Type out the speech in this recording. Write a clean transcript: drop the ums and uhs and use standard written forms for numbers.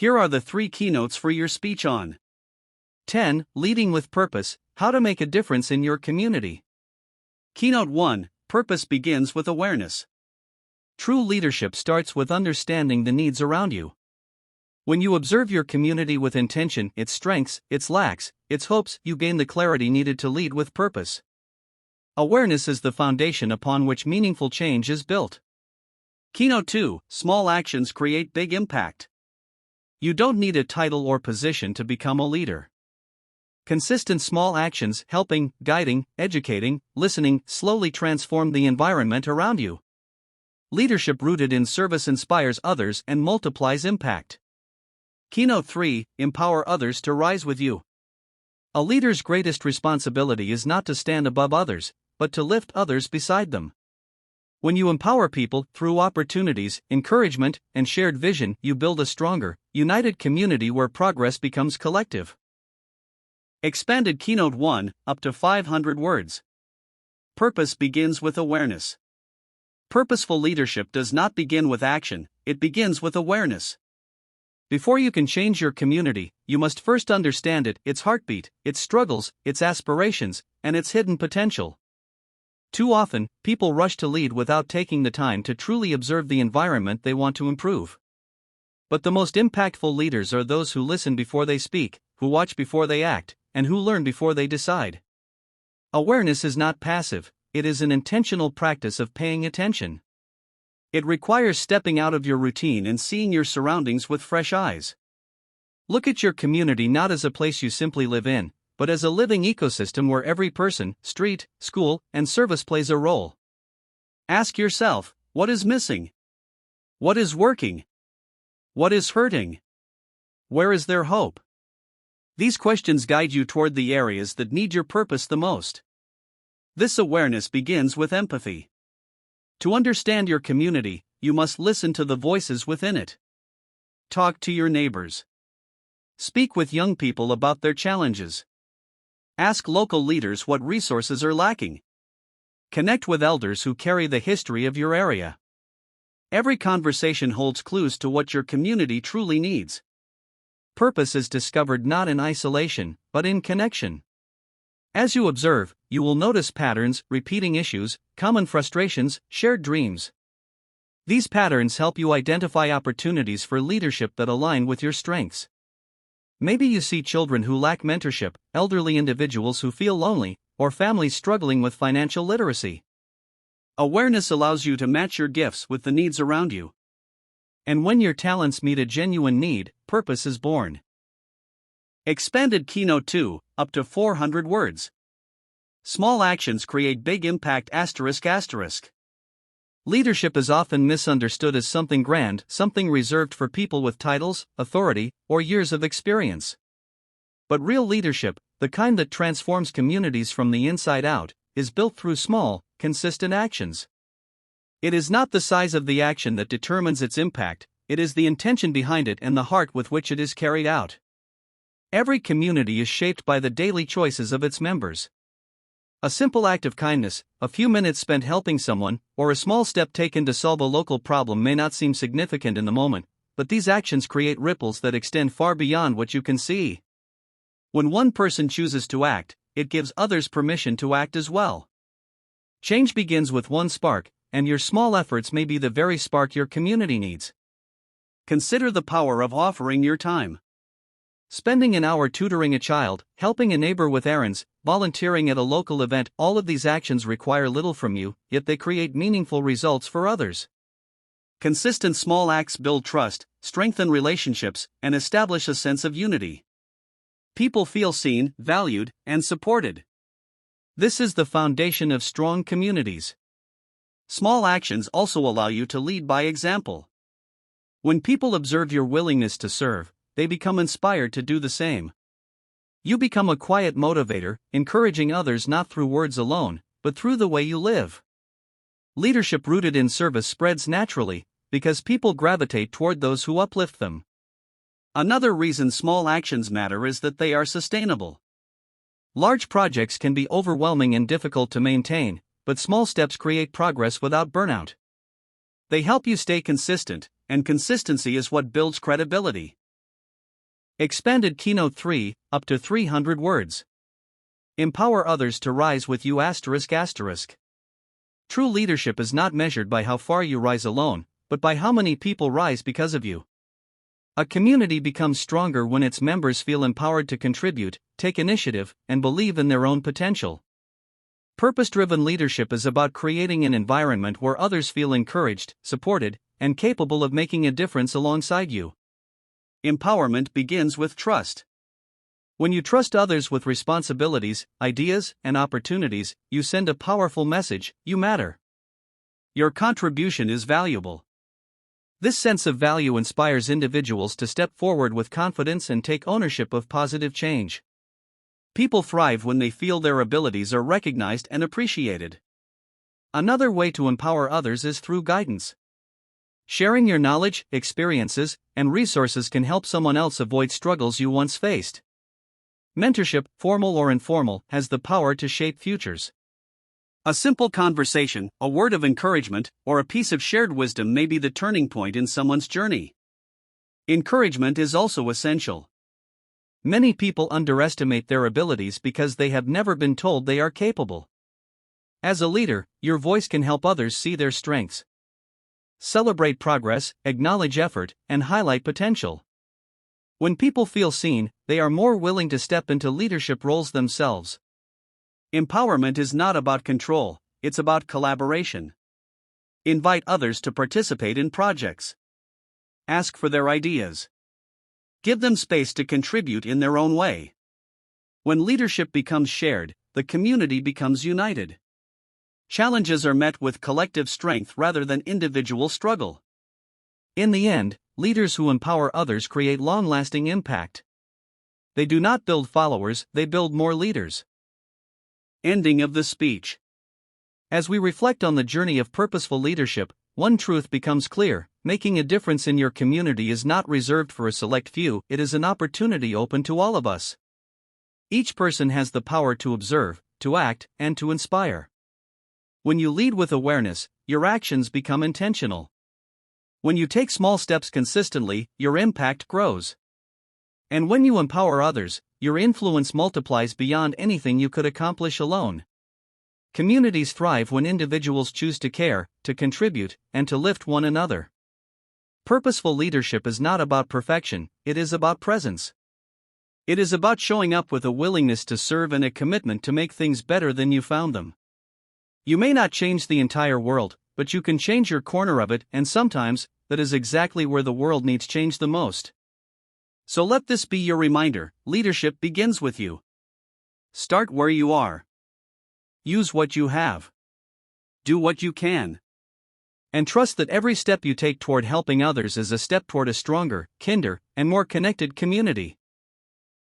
Here are the 3 keynotes for your speech on 10. Leading with Purpose, How to Make a Difference in Your Community. Keynote 1. Purpose begins with awareness. True leadership starts with understanding the needs around you. When you observe your community with intention, its strengths, its lacks, its hopes, you gain the clarity needed to lead with purpose. Awareness is the foundation upon which meaningful change is built. Keynote 2. Small actions create big impact. You don't need a title or position to become a leader. Consistent small actions, helping, guiding, educating, listening, slowly transform the environment around you. Leadership rooted in service inspires others and multiplies impact. Keynote 3. Empower others to rise with you. A leader's greatest responsibility is not to stand above others, but to lift others beside them. When you empower people through opportunities, encouragement, and shared vision, you build a stronger, united community where progress becomes collective. Expanded Keynote 1, up to 500 words. Purpose begins with awareness. Purposeful leadership does not begin with action, it begins with awareness. Before you can change your community, you must first understand it, its heartbeat, its struggles, its aspirations, and its hidden potential. Too often, people rush to lead without taking the time to truly observe the environment they want to improve. But the most impactful leaders are those who listen before they speak, who watch before they act, and who learn before they decide. Awareness is not passive, it is an intentional practice of paying attention. It requires stepping out of your routine and seeing your surroundings with fresh eyes. Look at your community not as a place you simply live in, but as a living ecosystem where every person, street, school, and service plays a role. Ask yourself, what is missing? What is working? What is hurting? Where is there hope? These questions guide you toward the areas that need your purpose the most. This awareness begins with empathy. To understand your community, you must listen to the voices within it. Talk to your neighbors. Speak with young people about their challenges. Ask local leaders what resources are lacking. Connect with elders who carry the history of your area. Every conversation holds clues to what your community truly needs. Purpose is discovered not in isolation, but in connection. As you observe, you will notice patterns, repeating issues, common frustrations, shared dreams. These patterns help you identify opportunities for leadership that align with your strengths. Maybe you see children who lack mentorship, elderly individuals who feel lonely, or families struggling with financial literacy. Awareness allows you to match your gifts with the needs around you. And when your talents meet a genuine need, purpose is born. Expanded Keynote 2, up to 400 words. Small actions create big impact ***. Leadership is often misunderstood as something grand, something reserved for people with titles, authority, or years of experience. But real leadership, the kind that transforms communities from the inside out, is built through small, consistent actions. It is not the size of the action that determines its impact, it is the intention behind it and the heart with which it is carried out. Every community is shaped by the daily choices of its members. A simple act of kindness, a few minutes spent helping someone, or a small step taken to solve a local problem may not seem significant in the moment, but these actions create ripples that extend far beyond what you can see. When one person chooses to act, it gives others permission to act as well. Change begins with one spark, and your small efforts may be the very spark your community needs. Consider the power of offering your time. Spending an hour tutoring a child, helping a neighbor with errands, volunteering at a local event, all of these actions require little from you, yet they create meaningful results for others. Consistent small acts build trust, strengthen relationships, and establish a sense of unity. People feel seen, valued, and supported. This is the foundation of strong communities. Small actions also allow you to lead by example. When people observe your willingness to serve, they become inspired to do the same. You become a quiet motivator, encouraging others not through words alone, but through the way you live. Leadership rooted in service spreads naturally, because people gravitate toward those who uplift them. Another reason small actions matter is that they are sustainable. Large projects can be overwhelming and difficult to maintain, but small steps create progress without burnout. They help you stay consistent, and consistency is what builds credibility. Expanded Keynote 3, up to 300 words. Empower others to rise with you. True leadership is not measured by how far you rise alone, but by how many people rise because of you. A community becomes stronger when its members feel empowered to contribute, take initiative, and believe in their own potential. Purpose-driven leadership is about creating an environment where others feel encouraged, supported, and capable of making a difference alongside you. Empowerment begins with trust. When you trust others with responsibilities, ideas, and opportunities, you send a powerful message: you matter. Your contribution is valuable. This sense of value inspires individuals to step forward with confidence and take ownership of positive change. People thrive when they feel their abilities are recognized and appreciated. Another way to empower others is through guidance. Sharing your knowledge, experiences, and resources can help someone else avoid struggles you once faced. Mentorship, formal or informal, has the power to shape futures. A simple conversation, a word of encouragement, or a piece of shared wisdom may be the turning point in someone's journey. Encouragement is also essential. Many people underestimate their abilities because they have never been told they are capable. As a leader, your voice can help others see their strengths. Celebrate progress, acknowledge effort, and highlight potential. When people feel seen, they are more willing to step into leadership roles themselves. Empowerment is not about control, it's about collaboration. Invite others to participate in projects. Ask for their ideas. Give them space to contribute in their own way. When leadership becomes shared, the community becomes united. Challenges are met with collective strength rather than individual struggle. In the end, leaders who empower others create long-lasting impact. They do not build followers, they build more leaders. Ending of the speech. As we reflect on the journey of purposeful leadership, one truth becomes clear: making a difference in your community is not reserved for a select few, it is an opportunity open to all of us. Each person has the power to observe, to act, and to inspire. When you lead with awareness, your actions become intentional. When you take small steps consistently, your impact grows. And when you empower others, your influence multiplies beyond anything you could accomplish alone. Communities thrive when individuals choose to care, to contribute, and to lift one another. Purposeful leadership is not about perfection, it is about presence. It is about showing up with a willingness to serve and a commitment to make things better than you found them. You may not change the entire world, but you can change your corner of it, and sometimes, that is exactly where the world needs change the most. So let this be your reminder: leadership begins with you. Start where you are. Use what you have. Do what you can. And trust that every step you take toward helping others is a step toward a stronger, kinder, and more connected community.